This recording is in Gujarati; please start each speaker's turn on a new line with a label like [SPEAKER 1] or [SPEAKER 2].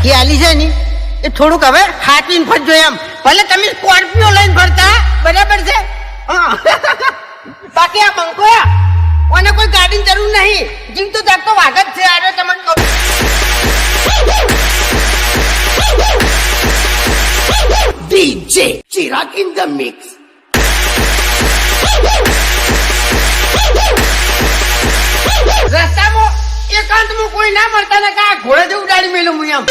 [SPEAKER 1] ધમકી આલી છે ને એ થોડુંક હવે હાથવીને ફરજો એમ. ભલે તમે સ્કોર્પિયો લઈને ફરતા, બરાબર છે. બાકી આ બંકો અને કોઈ ગાડીની જરૂર નહીં. જીવ તો જાગતો વાઘ જ છે. આરે તમને કહું
[SPEAKER 2] DJ Chirag in the mix.
[SPEAKER 1] રસ્તામાં એકાંતમાં કોઈ ના મળતા ને કા ઘોડે જેવું ઉડાડી મેલું હું એમ.